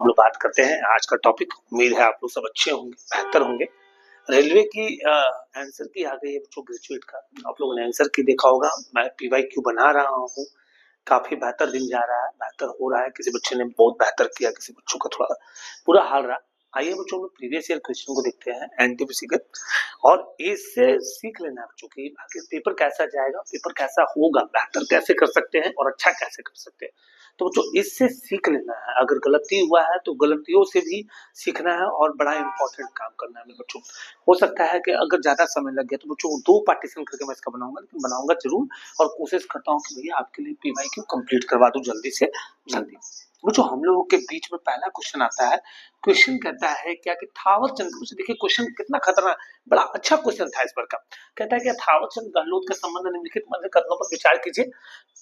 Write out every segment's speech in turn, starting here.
हम लोग बात करते हैं आज का टॉपिक। उम्मीद है आप लोग सब अच्छे होंगे, बेहतर होंगे। रेलवे की आंसर की आ गई है बच्चों, ग्रेजुएट का। आप लोगों ने आंसर की देखा होगा। मैं पीवाईक्यू बना रहा हूँ। काफी बेहतर दिन जा रहा है, बेहतर हो रहा है। किसी बच्चे ने बहुत बेहतर किया, किसी बच्चों का थोड़ा बुरा हाल रहा। आइए बच्चों, हम प्रीवियस ईयर क्वेश्चन को देखते हैं, एनटीपीसी के। और इससे सीख लेना बच्चों की आखिर पेपर कैसा जाएगा, पेपर कैसा होगा, बेहतर कैसे कर सकते हैं और अच्छा कैसे कर सकते हैं। तो बच्चों इससे सीख लेना है। अगर गलती हुआ है तो गलतियों से भी सीखना है और बड़ा इंपॉर्टेंट काम करना है मेरे बच्चों। हो सकता है कि अगर ज्यादा समय लग गया तो बच्चों 2 पार्टीशन करके मैं इसका बनाऊंगा, लेकिन बनाऊंगा जरूर। और कोशिश करता हूँ कि भैया आपके लिए पीवाईक्यू कंप्लीट करवा दूं जल्दी से जल्दी। बच्चों हम लोगों के बीच में पहला क्वेश्चन आता है। क्वेश्चन कहता है क्या कि थावर चंद, देखिए क्वेश्चन कितना खतरनाक, बड़ा अच्छा क्वेश्चन था इस बार का। कहता है कि थावर चंद गहलोत का संबंध निम्नलिखित मध्य कथनों पर विचार कीजिए।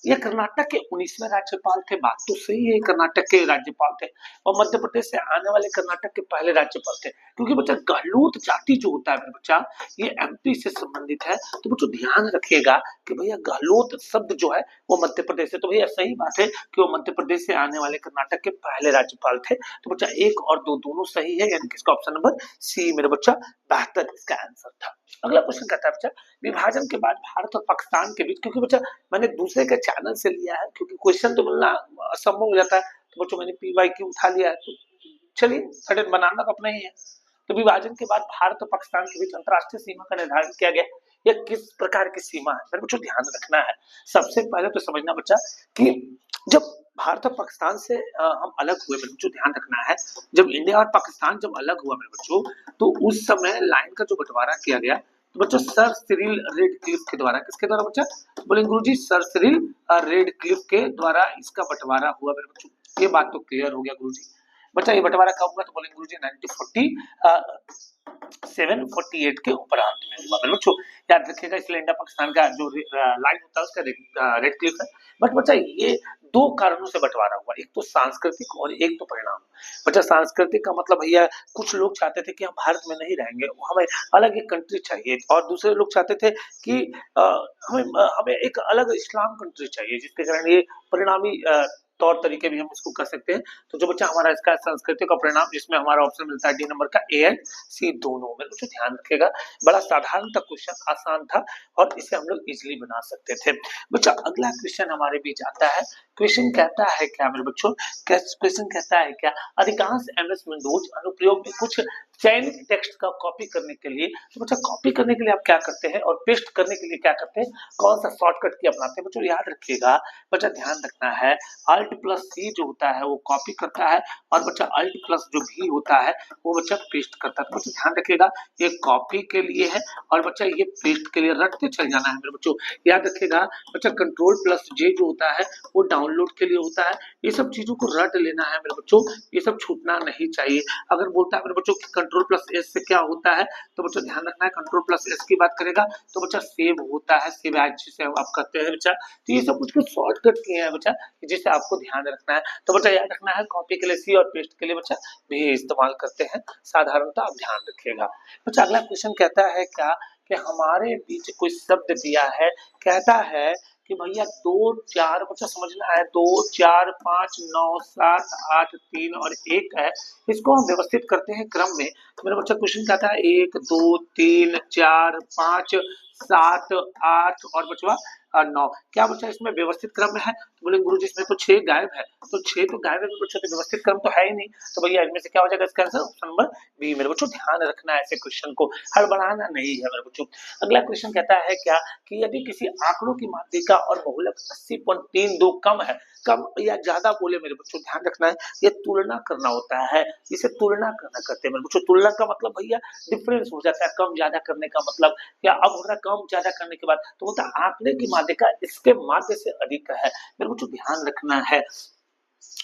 ये कर्नाटक के 19वें राज्यपाल थे, बात तो सही है, कर्नाटक के राज्यपाल थे। और मध्य प्रदेश से आने वाले कर्नाटक के पहले राज्यपाल थे। क्योंकि बच्चा गहलोत जाति जो होता है बच्चा, ये एमपी से संबंधित है। तो बच्चों ध्यान रखिएगा कि भैया गहलोत शब्द जो है वो मध्य प्रदेश से, तो भैया सही बात है कि वो मध्य प्रदेश से आने वाले कर्नाटक के पहले राज्यपाल थे। तो बच्चा 1 और 2 दोनों सही है, यानी कि इसका ऑप्शन नंबर सी मेरे बच्चा बेहतर इसका आंसर था। अगला क्वेश्चन कहता है बच्चा, विभाजन के बाद भारत और पाकिस्तान के बीच, क्योंकि बच्चा मैंने दूसरे के चैनल से लिया है, क्योंकि क्वेश्चन तो मिलना असंभव हो जाता है। तो बच्चों मैंने पीवाईक्यू उठा लिया है, तो चलिए सडन बनाना तो अपना ही है। तो विभाजन के बाद भारत और पाकिस्तान के बीच अंतरराष्ट्रीय सीमा का निर्धारण किया गया। यह किस प्रकार की सीमा है मेरे बच्चों, ध्यान रखना है। सबसे पहले तो समझना बच्चा कि जब भारत और पाकिस्तान से हम अलग हुए मेरे बच्चों, ध्यान रखना है। जब इंडिया और पाकिस्तान जब अलग हुआ मेरे बच्चों, तो उस समय लाइन का जो बंटवारा किया गया, तो बच्चों सर सिरिल रेडक्लिफ के द्वारा, किसके द्वारा बच्चा, बोले गुरुजी सर सिरिल रेडक्लिफ के द्वारा इसका बंटवारा हुआ मेरे बच्चों। ये बात तो क्लियर हो गया गुरुजी। बच्चा ये बंटवारा कब हुआ, तो बोले गुरुजी 1947-48 के उपरांत में हुआ मेरे बच्चों। याद रखिएगा, इसलिए इंडिया पाकिस्तान का जो लाइन होता है उसका रेडक्लिफ है। बट बच्चा ये 2 कारणों से बंटवारा हुआ, एक तो सांस्कृतिक और एक तो परिणाम। बच्चा सांस्कृतिक का मतलब भैया कुछ लोग चाहते थे कि हम भारत में नहीं रहेंगे, हमें अलग एक कंट्री चाहिए। और दूसरे लोग चाहते थे कि हमें एक अलग इस्लाम कंट्री चाहिए, जिसके कारण ये परिणामी तौर तरीके भी हम इसको कर सकते हैं। तो जो बच्चा हमारा इसका संस्कृति का परिणाम, जिसमें हमारा ऑप्शन मिलता है डी नंबर का, ए एंड सी दोनों में। बच्चों ध्यान रखिएगा, बड़ा साधारण था क्वेश्चन, आसान था और इसे हम लोग इजीली बना सकते थे। बच्चा अगला क्वेश्चन हमारे बीच आता है। क्वेश्चन कहता है क्या मेरे बच्चों, क्वेश्चन कहता है क्या, अधिकांश एमएस विंडोज अनुप्रयोग में कुछ चयनित टेक्स्ट का कॉपी करने के लिए, तो बच्चा कॉपी करने के लिए आप क्या करते हैं और पेस्ट करने के लिए क्या करते हैं, कौन सा शॉर्टकट की अपनाते हैं। बच्चों याद रखिएगा, बच्चा ध्यान रखना है, अल्ट प्लस सी जो होता है वो कॉपी करता है, और बच्चा अल्ट प्लस जो भी होता है वो बच्चा पेस्ट करता है। तो बच्चा ध्यान रखिएगा, ये कॉपी के लिए है और बच्चा ये पेस्ट के लिए, रटते चल जाना है मेरे बच्चों। याद रखिएगा बच्चा, कंट्रोल प्लस जे जो होता है वो डाउनलोड के लिए होता है। ये सब चीजों को रट लेना है मेरे बच्चों, ये सब छूटना नहीं चाहिए। अगर बोलता है मेरे बच्चों कि कंट्रोल प्लस एस से क्या होता है, तो बच्चों ध्यान रखना है, कंट्रोल प्लस एस की बात करेगा तो बच्चा सेव होता है, सेव एज से आप करते हैं बच्चा। तो ये सब कुछ शॉर्टकट किए हैं बच्चा, जिसे आपको ध्यान रखना है। तो बच्चा याद रखना है, कॉपी के लिए सी और पेस्ट के लिए बच्चा भी इस्तेमाल करते हैं, साधारणतः आप ध्यान रखिएगा। बच्चा अगला क्वेश्चन कहता है क्या कि हमारे बीच कोई शब्द दिया है, कहता है कि भैया 2 4, बच्चा समझना है, 2 4 5 9 7 8 3 और 1 है। इसको हम व्यवस्थित करते हैं क्रम में। तो मेरा बच्चा क्वेश्चन कहता है 1 2 3 4 5 7 8 और बचवा 9। क्या बच्चा इसमें व्यवस्थित क्रम में है, तो बोले गुरुजी इसमें तो 6 गायब है। तो 6 तो गायब है बच्चों, तो व्यवस्थित क्रम तो है ही नहीं। तो भैया इनमें से क्या हो जाएगा इसका आंसर, ऑप्शन नंबर बी। मेरे बच्चों ध्यान रखना है, ऐसे क्वेश्चन को हड़बड़ाना नहीं है मेरे बच्चों। अगला क्वेश्चन कहता है क्या कि यदि किसी आंकड़ों की माध्यिका और बहुलक 80.32 कम है, कम या ज्यादा बोले मेरे बच्चों, ध्यान रखना है, ये तुलना करना होता है, इसे तुलना करना करते हैं मेरे बच्चों। तुलना का मतलब भैया डिफरेंस हो जाता है, कम ज्यादा करने का मतलब, या अब हो रहा है कम ज्यादा करने के बाद, तो होता है आंकड़े की माध्यिका इसके माध्य से अधिक है मेरे बच्चों, ध्यान रखना है।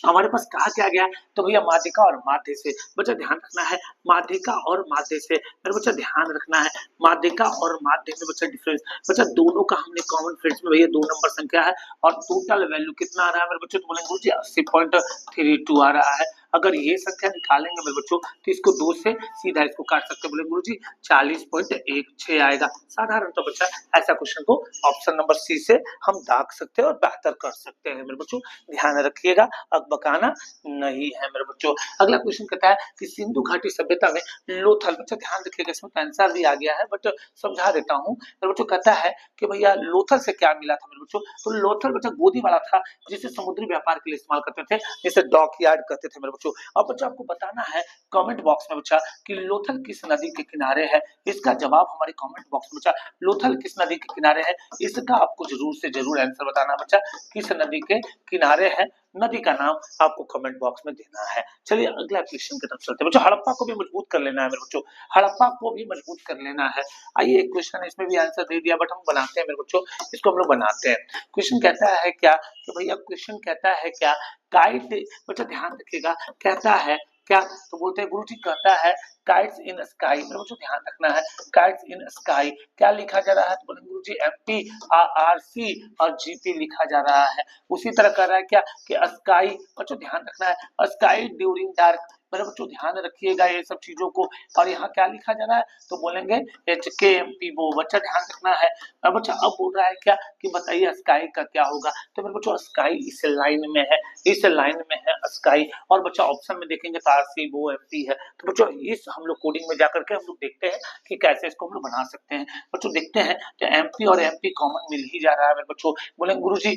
हमारे पास कहा क्या गया, तो भैया माध्यिका और माध्य से, बच्चा ध्यान रखना है, माध्यिका और माध्य से मेरे बच्चा ध्यान रखना है, माध्यिका और माध्य में बच्चा डिफरेंस, बच्चा दोनों का हमने कॉमन फ्रेंड्स में भैया 2 नंबर संख्या है और टोटल वैल्यू कितना आ रहा है मेरे बच्चे, तो बोलेंगे 80.32 आ रहा है। अगर ये संख्या निकालेंगे मेरे बच्चों तो इसको 2 से सीधा इसको काट सकते हैं। बोले गुरुजी 40.16 आएगा। साधारण तो बच्चा ऐसा क्वेश्चन को ऑप्शन नंबर सी से हम दाग सकते हैं और बेहतर कर सकते हैं मेरे बच्चों, ध्यान रखिएगा, अकबकाना नहीं है मेरे बच्चों। अगला क्वेश्चन कहता है कि सिंधु घाटी सभ्यता में लोथल, बच्चा ध्यान रखिएगा, इसमें तो आंसर भी आ गया है बट समझा देता हूँ मेरे बच्चों। कहता है कि भैया लोथल से क्या मिला था मेरे बच्चों, तो लोथल बच्चा गोदी वाला था जिसे समुद्री व्यापार के लिए इस्तेमाल करते थे, जिसे डॉक यार्ड कहते थे मेरे बच्चों। अब बच्चा आपको बताना है कमेंट बॉक्स में बच्चा कि लोथल किस नदी के किनारे है। इसका जवाब हमारे कमेंट बॉक्स में बच्चा लोथल किस नदी के किनारे है, इसका आपको जरूर से जरूर आंसर बताना बच्चा, किस नदी के किनारे है, नदी का नाम आपको कमेंट बॉक्स में देना है। चलिए अगला क्वेश्चन की तरफ चलते हैं बच्चों। हड़प्पा को भी मजबूत कर लेना है मेरे बच्चों, हड़प्पा को भी मजबूत कर लेना है। आइए एक क्वेश्चन है, इसमें भी आंसर दे दिया बट हम बनाते हैं मेरे बच्चों, इसको हम लोग बनाते हैं। क्वेश्चन कहता है क्या कि भैया, क्वेश्चन कहता है क्या, काइट, बच्चा ध्यान रखिएगा, कहता है क्या, तो बोलते हैं गुरुजी कहता है काइट्स इन स्काई, मेरे बच्चों ध्यान रखना है, काइट्स इन स्काई क्या लिखा जा रहा है, तो बोलेंगे गुरुजी एमपी आरसी और जीपी लिखा जा रहा है। उसी तरह कर रहा है क्या कि स्काई, बच्चों ध्यान रखना है, स्काई ड्यूरिंग डार्क, मेरे बच्चों ध्यान रखिएगा ये सब चीजों को। और यहाँ क्या लिखा जा रहा है, तो बोलेंगे HKMP वो, बच्चा ध्यान रखना है। और बच्चा अब बोल रहा है क्या कि बताइए स्काई का क्या होगा, तो मेरे बच्चों स्काई इस लाइन में है, इस लाइन में है स्काई। और बच्चा ऑप्शन में देखेंगे तो RC वो MP है। तो बच्चों इस हम लोग कोडिंग में जाकर के हम लोग देखते हैं कि कैसे इसको हम लोग बना सकते हैं। बच्चों देखते हैं तो MP और MP कॉमन मिल ही जा रहा है मेरे बच्चों। बोलेंगे गुरुजी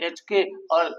HK और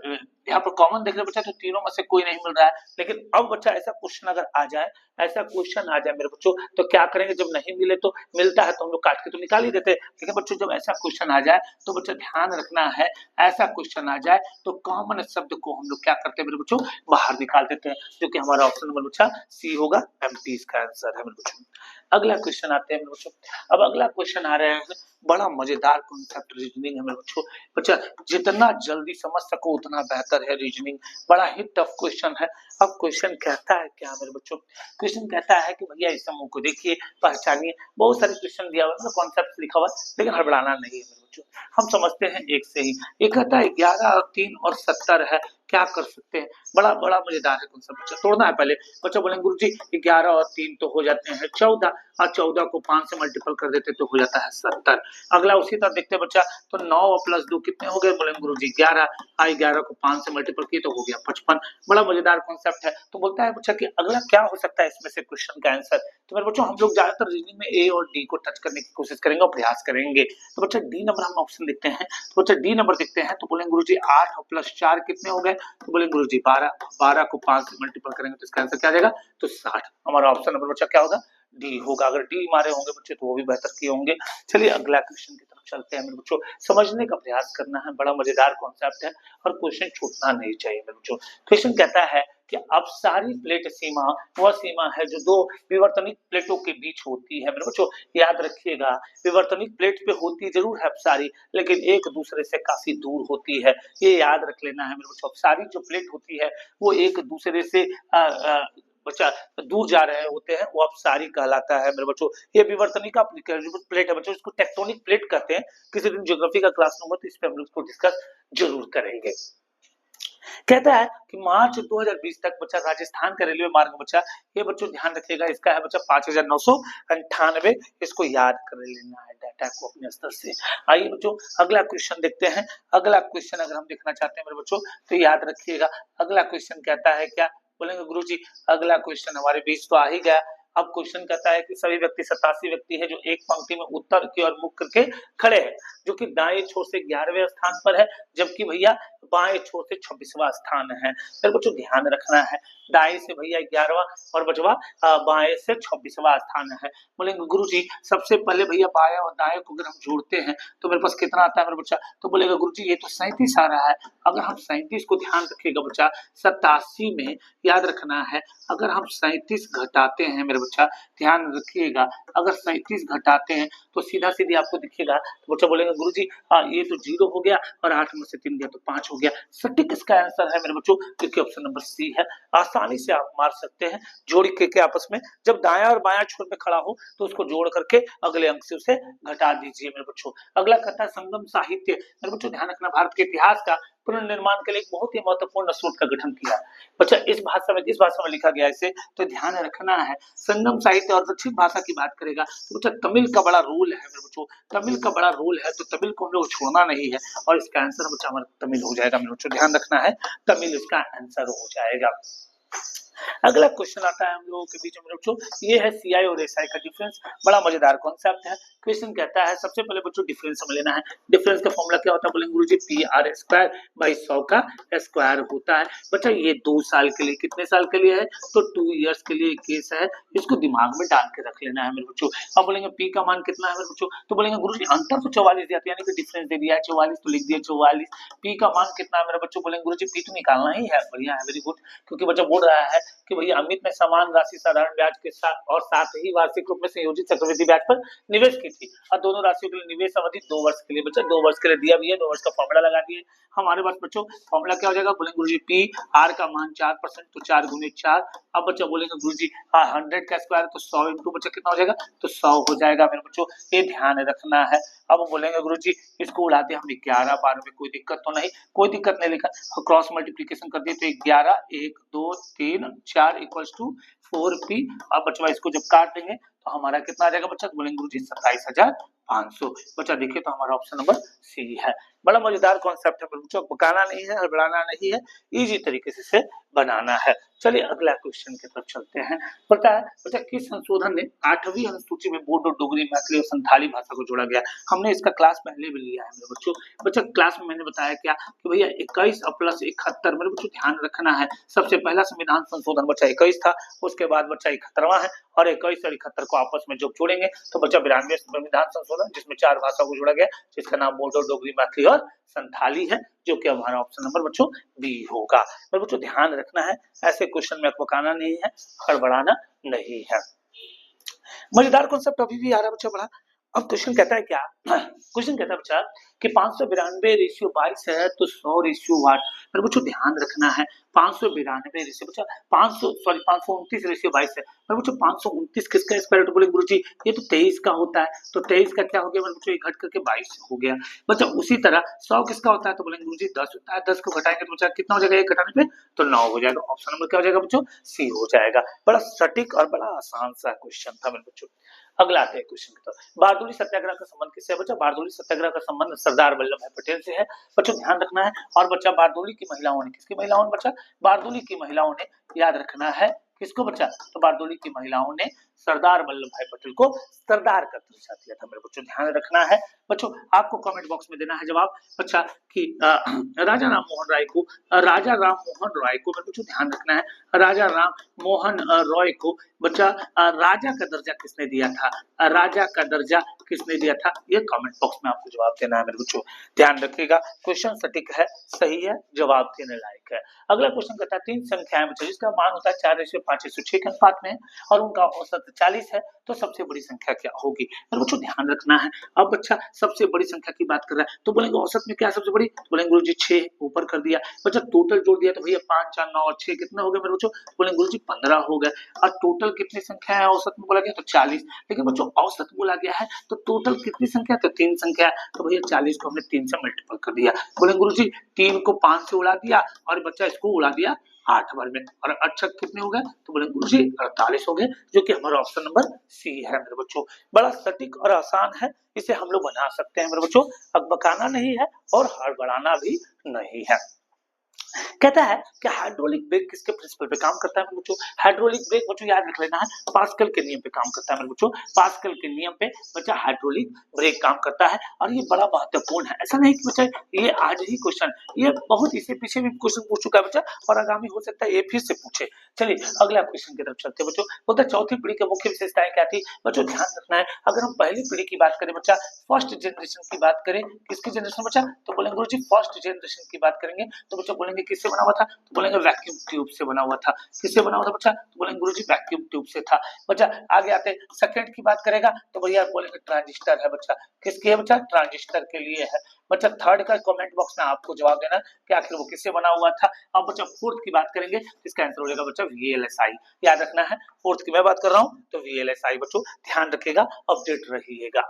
यहाँ पर कॉमन देख रहे बच्चा तो तीनों में से कोई नहीं मिल रहा है। लेकिन अब बच्चा ऐसा क्वेश्चन अगर आ जाए, ऐसा क्वेश्चन आ जाए मेरे बच्चों, तो क्या करेंगे, जब नहीं मिले तो मिलता है तो हम लोग काट के तो निकाल ही देते हैं। लेकिन बच्चों जब ऐसा क्वेश्चन आ जाए तो बच्चा ध्यान रखना है, ऐसा क्वेश्चन आ जाए तो कॉमन शब्द को हम लोग क्या करते हैं मेरे बच्चों, बाहर निकाल देते हैं, जो कि हमारा ऑप्शन नंबर बच्चा सी होगा, MP इसका आंसर है मेरे बच्चों। अगला क्वेश्चन आते हैं मेरे बच्चों। अब अगला क्वेश्चन आ रहा है, बड़ा मजेदार कॉन्सेप्ट रीजनिंग है मेरे बच्चों। बच्चा जितना जल्दी समझ सको उतना बेहतर है रीजनिंग, बड़ा ही टफ क्वेश्चन है। अब क्वेश्चन कहता है क्या मेरे बच्चों, क्वेश्चन कहता है कि भैया इस समूह को देखिए, पहचानिए। बहुत सारे क्वेश्चन दिया हुआ है, कॉन्सेप्ट लिखा हुआ है, लेकिन हड़बड़ाना नहीं है मेरे बच्चों, हम समझते हैं एक से ही। ये कहता है 11 और 3 और 70 है, क्या कर सकते हैं, बड़ा बड़ा मजेदार है कॉन्सेप्ट। बच्चा तोड़ना है पहले, बच्चा बोलेंगे गुरुजी 11 और 3 तो हो जाते हैं 14, और 14 को 5 से मल्टीपल कर देते तो हो जाता है 70। अगला उसी तरह देखते हैं बच्चा, तो 9 प्लस 2 कितने हो गए, बोलेंगे गुरुजी 11, 11 को 5 से मल्टीपल किए तो हो गया 55। बड़ा मजेदार कॉन्सेप्ट है। तो बोलता है बच्चा कि अगला क्या हो सकता है इसमें से क्वेश्चन का आंसर। तो मेरे बच्चों हम लोग ज्यादातर रीजनिंग में A और D को टच करने की कोशिश करेंगे और प्रयास करेंगे। तो बच्चा D नंबर हम ऑप्शन देखते हैं, तो बच्चा D नंबर देखते हैं, तो बोलेंगे गुरुजी 8 प्लस 4 कितने हो गए, तो बोलेंगे गुरुजी 12, 12 को 5 से मल्टीपल करेंगे तो इसका आंसर क्या आ जाएगा, तो 60। हमारा ऑप्शन नंबर बच्चा क्या होगा, डी होगा। अगर डी मारे होंगे बच्चे तो वो भी बेहतर किए होंगे। चलिए अगला क्वेश्चन की तरफ चलते हैं मेरे बच्चों, समझने का प्रयास करना है, बड़ा मजेदार कॉन्सेप्ट है और क्वेश्चन छूटना नहीं चाहिए मेरे बच्चों। क्वेश्चन कहता है कि अपसारी प्लेट सीमा वह सीमा है जो दो विवर्तनिक प्लेटों के बीच होती है मेरे बच्चों। याद रखिएगा, विवर्तनिक प्लेट पे होती जरूर है अपसारी, लेकिन एक दूसरे से काफी दूर होती है, ये याद रख लेना है मेरे बच्चों। अपसारी जो प्लेट होती है वो एक दूसरे से बच्चा दूर जा रहे होते हैं, वो अपसारी कहलाता है मेरे बच्चों। ये विवर्तनिक प्लेट है बच्चों, इसको टेक्टोनिक प्लेट कहते हैं। किसी दिन ज्योग्राफी का क्लास होगा तो इस पे हम लोग इसको डिस्कस जरूर करेंगे। कहता है कि मार्च 2020 तक बच्चा राजस्थान का रेलवे मार्ग बच्चा, ये बच्चों ध्यान रखिएगा, इसका है बच्चा 5998, इसको याद कर लेना है डाटा को अपने स्तर से। आइए बच्चों अगला क्वेश्चन देखते हैं। अगला क्वेश्चन अगर हम देखना चाहते हैं मेरे बच्चों तो याद रखिएगा, अगला क्वेश्चन कहता है क्या, बोलेंगे गुरुजी अगला क्वेश्चन हमारे बीच तो आ ही गया। अब क्वेश्चन कहता है कि सभी व्यक्ति 87 व्यक्ति है जो एक पंक्ति में उत्तर की ओर मुख करके खड़े हैं, जो कि दाएं छोर से 11वें स्थान पर है, जबकि भैया बाएं छोर से 26वां स्थान है। फिर बच्चों ध्यान रखना है, दाएं से भैया 11वां और बचवा बाएं से 26वां स्थान है। बोलेंगे गुरुजी सबसे पहले भैया बाएं और दाएं को अगर हम जोड़ते हैं तो मेरे पास कितना आता है मेरे बच्चा, तो बोलेगा गुरुजी ये तो 37 आ रहा है। अगर हम 37 को ध्यान रखिएगा बच्चा, 87 में याद रखना है, अगर हम 37 घटाते हैं मेरे बच्चा, ध्यान रखिएगा, अगर 37 घटाते हैं तो सीधा सीधी आपको दिखेगा, तो बच्चा बोलेगा गुरुजी ये तो 0 हो गया और 8 में से 3 गया तो 5 हो गया। सटीक इसका आंसर है मेरे बच्चों, क्योंकि ऑप्शन नंबर सी है। आसानी से आप मार सकते हैं जोड़ के आपस में, जब दाया और बाया छोर पे खड़ा हो तो उसको जोड़ करके अगले अंक से उसे घटा दीजिए मेरे बच्चों। अगला कहता है संगम साहित्य, मेरे बच्चों ध्यान रखना, भारत के इतिहास का पुनर्निर्माण के लिए एक बहुत ही महत्वपूर्ण स्रोत का गठन किया। बच्चा इस भाषा में लिखा गया इसे, तो ध्यान रखना है। संगम साहित्य और दक्षिण भाषा की बात करेगा तो बच्चा तमिल का बड़ा रोल है मेरे बच्चों, तमिल का बड़ा रोल है, तो तमिल को हम लोग छोड़ना नहीं है और इसका आंसर बच्चा हमारा तमिल हो जाएगा मेरे बच्चों, ध्यान रखना है, तमिल इसका आंसर हो जाएगा। अगला क्वेश्चन आता है हम लोगों के बीच में बच्चों, ये है सीआई और एसआई का डिफरेंस। बड़ा मजेदार कॉन्सेप्ट है। क्वेश्चन कहता है, सबसे पहले बच्चों डिफरेंस समझ लेना है। डिफरेंस का फॉर्मूला क्या होता है बोलेंगे गुरुजी, पी आर स्क्वायर बाई 100 का स्क्वायर होता है। बच्चा ये 2 साल के लिए, कितने साल के लिए है, तो 2 इयर्स के लिए केस है, इसको दिमाग में डाल के रख लेना है मेरे बच्चों। अब बोलेंगे पी का मान कितना है मेरे बच्चों, तो बोलेंगे गुरुजी अंतर तो 44 दिया था, यानी कि डिफरेंस दे दिया है 44, तो लिख दिया 44। पी का मान कितना है मेरे बच्चों, बोलेंगे गुरुजी पी तो निकालना ही है, बढ़िया है, वेरी गुड, क्योंकि बच्चा बोल रहा है कि भैया अमित ने समान राशि साधारण ब्याज के साथ और साथ ही वार्षिक रूप में संयोजित चक्रवृद्धि ब्याज पर निवेश की थी, और दोनों राशियों के लिए निवेश अवधि 2 वर्ष के लिए। बच्चा 2 वर्ष के लिए दिया भी है, 2 वर्ष का फॉर्मूला लगा दिए हमारे पास बच्चों। फॉर्मूला क्या हो जाएगा, बोलेंगे गुरुजी पी आर का मान 4%, तो 4 गुने 4। अब बच्चा बोलेंगे गुरुजी 100 का स्क्वायर, तो 100 इंटू बच्चा कितना हो जाएगा, तो 100 हो जाएगा मेरे बच्चों, ये ध्यान रखना है। अब बोलेंगे गुरुजी इसको उड़ाते हम 11 12 में, कोई दिक्कत तो नहीं, कोई दिक्कत नहीं, लेकिन क्रॉस मल्टीप्लीकेशन कर दिए तो 11 1 2 3 4 इक्वल्स टू 4p। अब बच्चा इसको जब काट देंगे तो हमारा कितना आ जाएगा बच्चा, बोलेंगे गुरुजी 27,500। बच्चा देखिए तो हमारा ऑप्शन नंबर सी है। बड़ा मजेदार कॉन्सेप्ट है बच्चों, पकाना नहीं है, हड़बड़ाना नहीं है, इजी तरीके से बनाना है। चलिए अगला क्वेश्चन की तरफ चलते हैं। पता है बच्चा किस संशोधन ने 8वीं अनुसूची में बोडो, डोगरी, मैथिली और संथाली भाषा को जोड़ा गया। हमने इसका क्लास पहले भी लिया है मेरे बच्चों। बच्चा क्लास में मैंने बताया क्या कि भैया 21 प्लस 71, मेरे बच्चों ध्यान रखना है। सबसे पहला संविधान संशोधन बच्चा 21 था, उसके बाद बच्चा 71वां है, और 21 और 71 को आपस में जब जोड़ेंगे तो बच्चा 92 संविधान संशोधन, जिसमें 4 भाषा को जोड़ा गया, जिसका नाम बोडो, डोगरी, मैथिली और संथाली है, जो कि हमारा ऑप्शन नंबर बच्चों बी होगा। पर बच्चों ध्यान रखना है, ऐसे क्वेश्चन में पकाना नहीं है, हड़बड़ाना नहीं है। मजेदार कॉन्सेप्ट अभी भी आ रहा है बच्चा बड़ा। अब क्वेश्चन कहता है क्या, क्वेश्चन कहता है बच्चा कि 592/22 है तो 100/8। पर बच्चों ध्यान रखना है, 592 बच्चा 529/22 है। पर बच्चों 529 किसका स्क्वायर रूट, बोले गुरुजी ये तो 23 का होता है, तो 23 का क्या हो गया मेरे बच्चों, एक घट करके 22 हो गया। बच्चा उसी तरह 100 किसका होता है, तो बोलेंगे गुरुजी 10 होता है, 10 को घटाएंगे तो बच्चा कितना हो जाएगा, एक घटाने पे तो 9 हो जाएगा। ऑप्शन नंबर क्या हो जाएगा बच्चों, सी हो जाएगा। बड़ा सटीक और बड़ा आसान सा क्वेश्चन था मेरे बच्चों। अगला आते हैं क्वेश्चन की तरफ। बारडोली सत्याग्रह का संबंध किससे है बच्चा, बारडोली सत्याग्रह का संबंध सरदार वल्लभ भाई पटेल से है। बच्चों ध्यान रखना है। और बच्चा बारडोली की महिलाओं ने, किसकी महिलाओं ने बच्चा, बारडोली की महिलाओं ने, याद रखना है किसको बच्चा, तो बारडोली की महिलाओं ने सरदार वल्लभ भाई पटेल को सरदार का दर्जा दिया था मेरे बच्चों, ध्यान रखना है। बच्चों आपको कमेंट बॉक्स में देना है जवाब बच्चा कि राजा राम मोहन राय को, राजा राम मोहन रॉय को, मेरे बच्चों ध्यान रखना है, राजा राम मोहन रॉय को बच्चा राजा का दर्जा किसने दिया था, राजा का दर्जा किसने दिया था, ये कमेंट बॉक्स में आपको जवाब देना है मेरे बच्चों, ध्यान रखिएगा। क्वेश्चन सटीक है, सही है, जवाब देने लायक है। अगला क्वेश्चन कहता है 3 संख्याएं बच्चों जिसका मान होता है 4:5:6 के अनुपात में और उनका औसत 40 है, तो सबसे बड़ी संख्या क्या होगी। मेरे बच्चों ध्यान रखना है। अब बच्चा सबसे बड़ी संख्या की बात कर रहा है तो बोलेंगे औसत में क्या सबसे बड़ी, बोलेंगे गुरुजी 6 ऊपर कर दिया। बच्चा टोटल जोड़ दिया तो भैया 5 4 9 और 6 कितना हो गया मेरे बच्चों, बोलेंगे गुरुजी 15 हो गए। और टोटल कितनी संख्या है औसत में बोला गया तो 40, लेकिन बच्चों औसत बोला गया है तो टोटल कितनी संख्या, तो 3 संख्या है, तो भैया 40 को हमने 3 से मल्टीपल कर दिया। बोलेंगे गुरुजी 3 को 5 से उड़ा दिया और बच्चा इसको उड़ा दिया 8 बार में, और अच्छा कितने हो गए, तो बोलेंगे गुरुजी 48 हो गए, जो कि हमारा ऑप्शन नंबर सी है मेरे बच्चों। बड़ा सटीक और आसान है, इसे हम लोग बना सकते हैं मेरे बच्चों, अब बकाना नहीं है और हड़बड़ाना भी नहीं है। कहता है कि हाइड्रोलिक ब्रेक किसके प्रिंसिपल पे काम करता है मेरे बच्चों, हाइड्रोलिक ब्रेक बच्चों याद रख लेना है, पास्कल के नियम पे काम करता है मेरे बच्चों, पास्कल के नियम पे बच्चा हाइड्रोलिक ब्रेक काम करता है, और ये बड़ा महत्वपूर्ण है। ऐसा नहीं कि बच्चा ये आज ही क्वेश्चन, ये बहुत इससे पीछे भी क्वेश्चन पूछ चुका है बच्चा, और आगामी हो सकता है ये फिर से पूछे। चलिए अगला क्वेश्चन की तरफ चलते हैं बच्चों। बोलता है चौथी पीढ़ी की मुख्य विशेषताएं क्या थी, बच्चों ध्यान रखना है। अगर हम पहली पीढ़ी की बात करें बच्चा, फर्स्ट जनरेशन की बात करें, किसकी जनरेशन बच्चा, तो बोलेंगे गुरुजी फर्स्ट जनरेशन की बात करेंगे, तो बच्चा बोलेंगे किससे बना हुआ था, तो बोलेंगे वैक्यूम ट्यूब से बना हुआ था। किससे बना हुआ था बच्चा, तो बोलेंगे गुरुजी वैक्यूम ट्यूब से था। बच्चा आगे आते सेकंड की बात करेगा तो भैया बोलेंगे ट्रांजिस्टर है बच्चा, किसकी है बच्चा, ट्रांजिस्टर के लिए है। बच्चा थर्ड का कमेंट बॉक्स में आपको जवाब देना कि आखिर वो किससे बना हुआ था। अब बच्चा फोर्थ की बात करेंगे तो इसका आंसर हो जाएगा बच्चा वीएलएसआई, याद रखना है, फोर्थ की मैं बात कर रहा हूं तो वीएलएसआई बच्चों, ध्यान रखिएगा, अपडेट रहिएगा।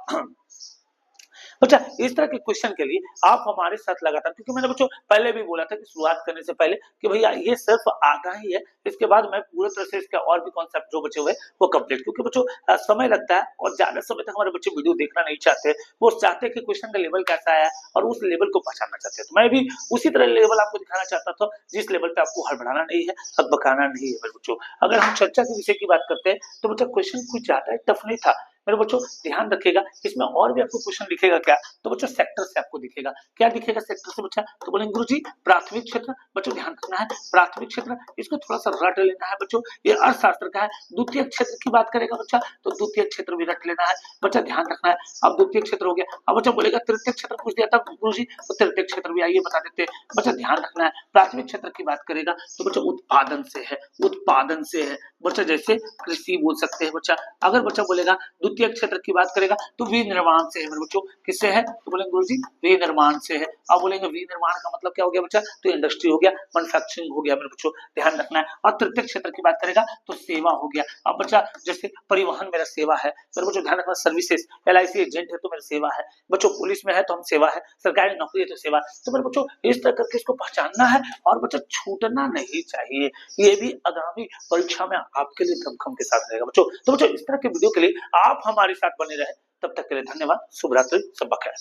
अच्छा, इस तरह के क्वेश्चन के लिए आप हमारे साथ लगातार, क्योंकि मैंने बच्चों पहले भी बोला था कि शुरुआत करने से पहले कि भैया ये सिर्फ आधा ही है, इसके बाद मैं पूरी तरह से इसके और भी कॉन्सेप्ट जो बचे हुए हैं वो कंप्लीट, क्योंकि बच्चों समय लगता है और ज्यादा समय तक हमारे बच्चे वीडियो देखना नहीं चाहते, वो चाहते हैं कि क्वेश्चन का लेवल कैसा है और उस लेवल को पहचानना चाहते हैं। तो मैं भी उसी तरह लेवल आपको दिखाना चाहता था जिस लेवल पे आपको हड़बड़ाना नहीं है, हकबकाना नहीं है मेरे बच्चों। अगर हम चर्चा के विषय की बात करते हैं तो बच्चा क्वेश्चन कुछ ज्यादा टफ नहीं था मेरे बच्चों, ध्यान रखिएगा। इसमें और भी आपको क्वेश्चन दिखेगा क्या, तो बच्चों सेक्टर से आपको दिखेगा, क्या दिखेगा सेक्टर से बच्चा, तो बोलेंगे गुरुजी प्राथमिक क्षेत्र। बच्चों ध्यान रखना है प्राथमिक क्षेत्र, इसको थोड़ा सा रट लेना है बच्चों, ये अर्थशास्त्र का है। द्वितीय क्षेत्र की बात करेगा बच्चा तो द्वितीय क्षेत्र भी रट लेना है बच्चा, ध्यान रखना है। अब द्वितीय क्षेत्र हो गया, अब बच्चा बोलेगा तृतीय क्षेत्र पूछ दिया था गुरुजी, तो तृतीय क्षेत्र भी आइए बता देते हैं बच्चा, ध्यान रखना है। प्राथमिक क्षेत्र की बात करेगा तो बच्चा उत्पादन से है, उत्पादन से है बच्चा, जैसे कृषि बोल सकते हैं बच्चा। अगर बच्चा बोलेगा द्वितीय क्षेत्र की बात करेगा तो विनिर्माण से है मेरे बच्चों, किससे है, तो बोलेंगे गुरुजी विनिर्माण से है। अब बोलेंगे विनिर्माण का मतलब क्या हो गया बच्चा, तो इंडस्ट्री हो गया, मैन्युफैक्चरिंग हो गया मेरे बच्चों, ध्यान रखना है। और तृतीय क्षेत्र की बात करेगा तो सेवा हो गया। अब बच्चा जैसे परिवहन मेरा सेवा है मेरे बच्चों, ध्यान रखना, सर्विसेज, LIC एजेंट है तो मेरा सेवा है बच्चों, पुलिस में है तो हम सेवा है, सरकारी नौकरी है तो सेवा। तो मेरे बच्चों इस तरह करके इसको पहचानना है और बच्चा छूटना नहीं चाहिए, ये भी आगामी परीक्षा में आपके लिए दमखम के साथ रहेगा बच्चों। तो बच्चों इस तरह के वीडियो के लिए आप हमारे साथ बने रहे, तब तक के लिए धन्यवाद, शुभ रात्रि, सब खैर।